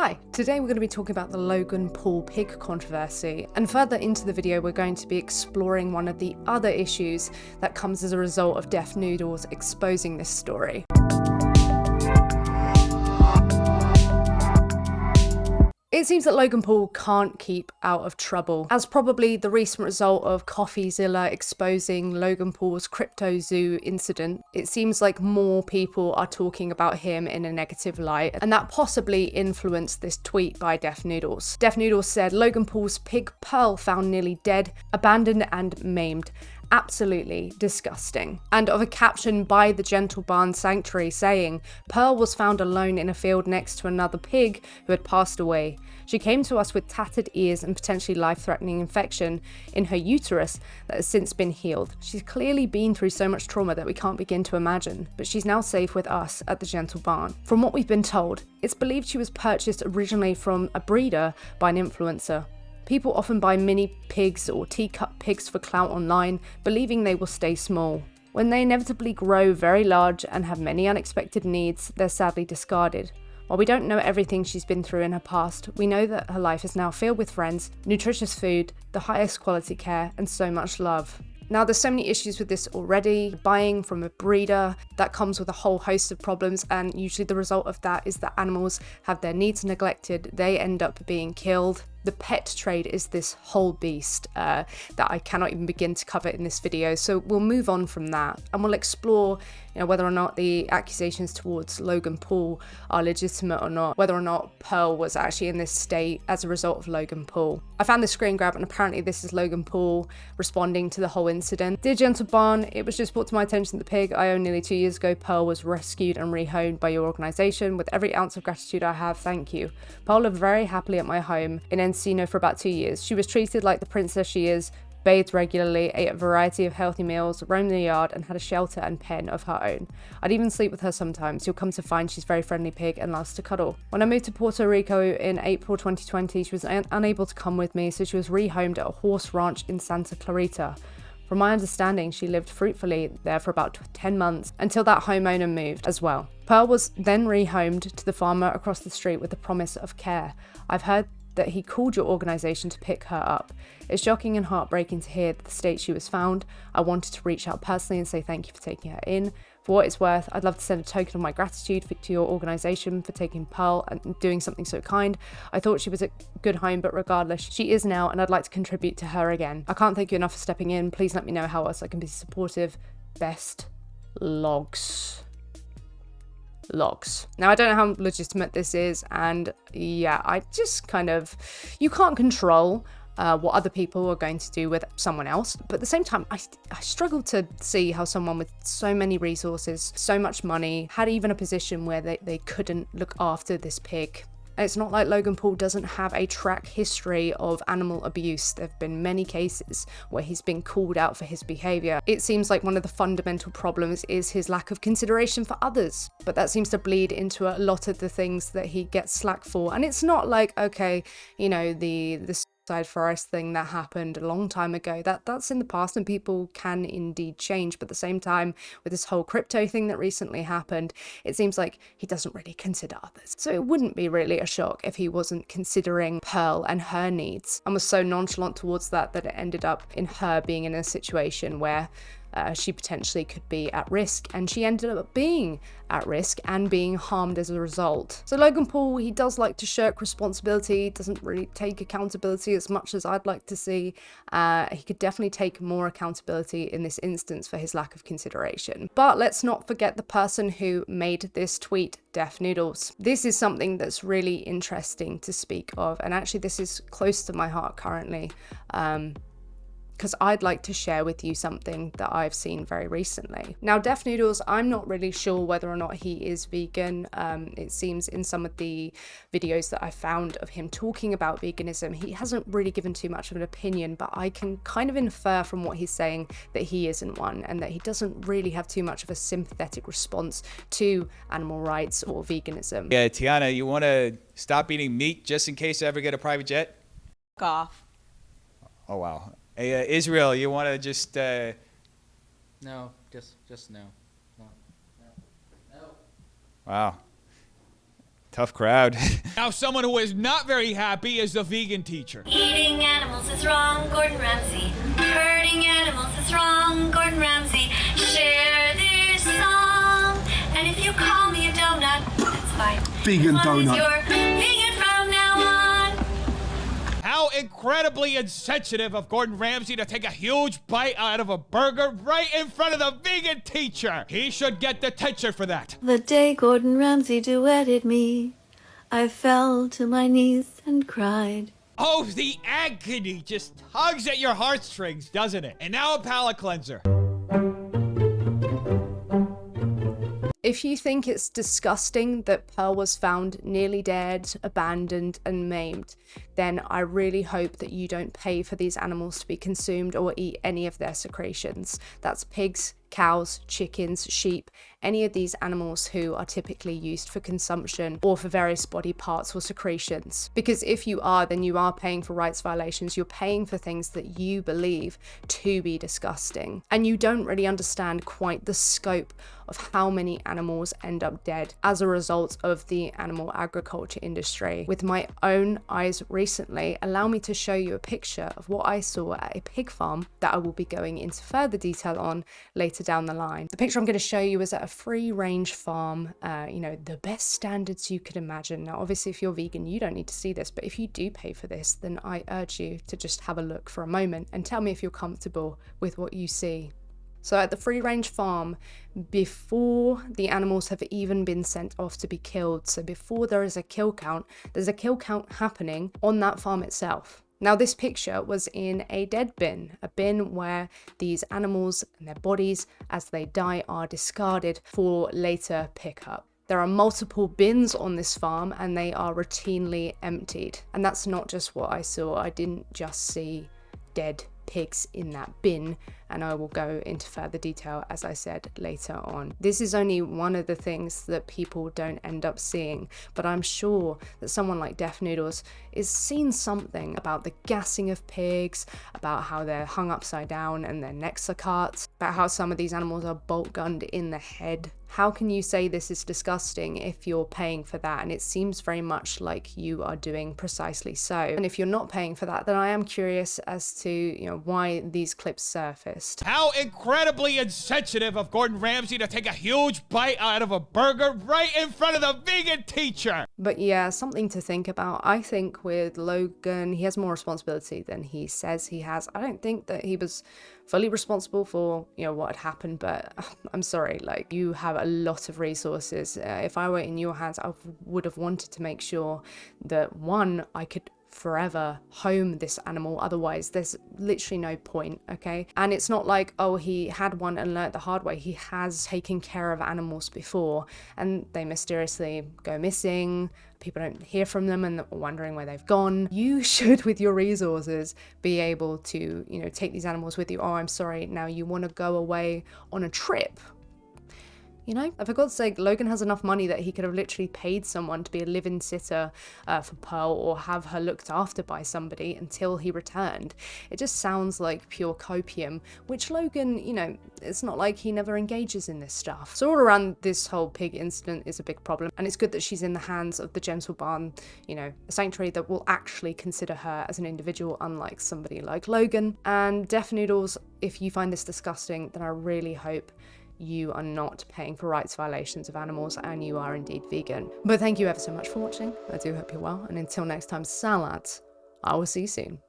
Hi, today we're going to be talking about the Logan Paul pig controversy, and further into the video we're going to be exploring one of the other issues that comes as a result of Defnoodles exposing this story. It seems that Logan Paul can't keep out of trouble, as probably the recent result of Coffezilla exposing Logan Paul's crypto zoo incident. It seems like more people are talking about him in a negative light, and that possibly influenced this tweet by Defnoodles. Defnoodles said, "Logan Paul's pig Pearl found nearly dead, abandoned and maimed. Absolutely disgusting." And of a caption by the Gentle Barn Sanctuary saying, "Pearl was found alone in a field next to another pig who had passed away. She came to us with tattered ears and potentially life-threatening infection in her uterus that has since been healed. She's clearly been through so much trauma that we can't begin to imagine, but she's now safe with us at the Gentle Barn." From what we've been told, it's believed she was purchased originally from a breeder by an influencer. People often buy mini pigs or teacup pigs for clout online, believing they will stay small. When they inevitably grow very large and have many unexpected needs, they're sadly discarded. While we don't know everything she's been through in her past, we know that her life is now filled with friends, nutritious food, the highest quality care, and so much love. Now, there's so many issues with this already. Buying from a breeder, that comes with a whole host of problems, and usually the result of that is that animals have their needs neglected, they end up being killed. The pet trade is this whole beast that I cannot even begin to cover in this video, so we'll move on from that and we'll explore whether or not the accusations towards Logan Paul are legitimate or not, whether or not Pearl was actually in this state as a result of Logan Paul. I found this screen grab and apparently this is Logan Paul responding to the whole incident. "Dear Gentle Barn, it was just brought to my attention that the pig I owned nearly 2 years ago, Pearl, was rescued and rehomed by your organisation. With every ounce of gratitude I have, thank you. Pearl lived very happily at my home in Encino for about 2 years. She was treated like the princess she is, bathed regularly, ate a variety of healthy meals, roamed the yard, and had a shelter and pen of her own. I'd even sleep with her sometimes. You'll come to find she's a very friendly pig and loves to cuddle. When I moved to Puerto Rico in April 2020, she was unable to come with me, so she was rehomed at a horse ranch in Santa Clarita. From my understanding, she lived fruitfully there for about 10 months until that homeowner moved as well. Pearl was then rehomed to the farmer across the street with the promise of care. I've heard that he called your organisation to pick her up. It's shocking and heartbreaking to hear the state she was found. I wanted to reach out personally and say thank you for taking her in. For what it's worth, I'd love to send a token of my gratitude to your organisation for taking Pearl and doing something so kind. I thought she was a good home, but regardless, she is now, and I'd like to contribute to her again. I can't thank you enough for stepping in. Please let me know how else I can be supportive. Best, Logs. Now, I don't know how legitimate this is, and yeah, I just you can't control what other people are going to do with someone else, but at the same time, I struggle to see how someone with so many resources, so much money, had even a position where they couldn't look after this pig. And it's not like Logan Paul doesn't have a track history of animal abuse. There have been many cases where he's been called out for his behaviour. It seems like one of the fundamental problems is his lack of consideration for others, but that seems to bleed into a lot of the things that he gets slack for. And it's not like, okay, the forest thing that happened a long time ago, that's in the past and people can indeed change, but at the same time with this whole crypto thing that recently happened, it seems like he doesn't really consider others. So it wouldn't be really a shock if he wasn't considering Pearl and her needs and was so nonchalant towards that it ended up in her being in a situation where she potentially could be at risk, and she ended up being at risk and being harmed as a result. So Logan Paul, he does like to shirk responsibility, doesn't really take accountability as much as I'd like to see. He could definitely take more accountability in this instance for his lack of consideration. But let's not forget the person who made this tweet, Defnoodles. This is something that's really interesting to speak of, and actually this is close to my heart currently. Because I'd like to share with you something that I've seen very recently. Now, Defnoodles, I'm not really sure whether or not he is vegan. It seems in some of the videos that I found of him talking about veganism, he hasn't really given too much of an opinion, but I can kind of infer from what he's saying that he isn't one, and that he doesn't really have too much of a sympathetic response to animal rights or veganism. Yeah, Tiana, you want to stop eating meat just in case you ever get a private jet? Fuck off. Oh, wow. Hey, Israel, you want to just... No, just no. No. Wow. Tough crowd. Now someone who is not very happy is the vegan teacher. Eating animals is wrong, Gordon Ramsay. Hurting animals is wrong, Gordon Ramsay. Share this song, and if you call me a donut, that's fine. Vegan as long donut. As you're vegan from now on. How incredibly insensitive of Gordon Ramsay to take a huge bite out of a burger right in front of the vegan teacher. He should get detention for that. The day Gordon Ramsay duetted me, I fell to my knees and cried. Oh, the agony just tugs at your heartstrings, doesn't it? And now a palate cleanser. If you think it's disgusting that Pearl was found nearly dead, abandoned, and maimed, then I really hope that you don't pay for these animals to be consumed or eat any of their secretions. That's pigs, cows, chickens, sheep, any of these animals who are typically used for consumption or for various body parts or secretions. Because if you are, then you are paying for rights violations. You're paying for things that you believe to be disgusting. And you don't really understand quite the scope of how many animals end up dead as a result of the animal agriculture industry. With my own eyes recently, allow me to show you a picture of what I saw at a pig farm that I will be going into further detail on later down the line. The picture I'm going to show you is at a free range farm, the best standards you could imagine. Now, obviously, if you're vegan, you don't need to see this, but if you do pay for this, then I urge you to just have a look for a moment and tell me if you're comfortable with what you see. So at the free range farm, before the animals have even been sent off to be killed, so before there is a kill count, there's a kill count happening on that farm itself. Now, this picture was in a dead bin, a bin where these animals and their bodies as they die are discarded for later pickup. There are multiple bins on this farm and they are routinely emptied. And that's not just what I saw. I didn't just see dead pigs in that bin, and I will go into further detail, as I said, later on. This is only one of the things that people don't end up seeing, but I'm sure that someone like Defnoodles is seen something about the gassing of pigs, about how they're hung upside down and their necks are cut, about how some of these animals are bolt gunned in the head. How can you say this is disgusting if you're paying for that? And it seems very much like you are doing precisely so. And if you're not paying for that, then I am curious as to, why these clips surfaced. How incredibly insensitive of Gordon Ramsay to take a huge bite out of a burger right in front of the vegan teacher. But yeah, something to think about. I think with Logan, he has more responsibility than he says he has. I don't think that he was fully responsible for, what had happened, but I'm sorry, you have a lot of resources. If I were in your hands, I would have wanted to make sure that, one, I could forever home this animal, otherwise there's literally no point, okay? And it's not like, oh, he had one and learnt the hard way. He has taken care of animals before and they mysteriously go missing, people don't hear from them and are wondering where they've gone. You should, with your resources, be able to, take these animals with you. Oh, I'm sorry, now you want to go away on a trip. For God's sake, Logan has enough money that he could have literally paid someone to be a live-in sitter for Pearl or have her looked after by somebody until he returned. It just sounds like pure copium, which Logan, it's not like he never engages in this stuff. So all around, this whole pig incident is a big problem, and it's good that she's in the hands of the Gentle Barn, a sanctuary that will actually consider her as an individual, unlike somebody like Logan. And Defnoodles, if you find this disgusting, then I really hope you are not paying for rights violations of animals and you are indeed vegan. But thank you ever so much for watching. I do hope you're well, and until next time, salads, I will see you soon.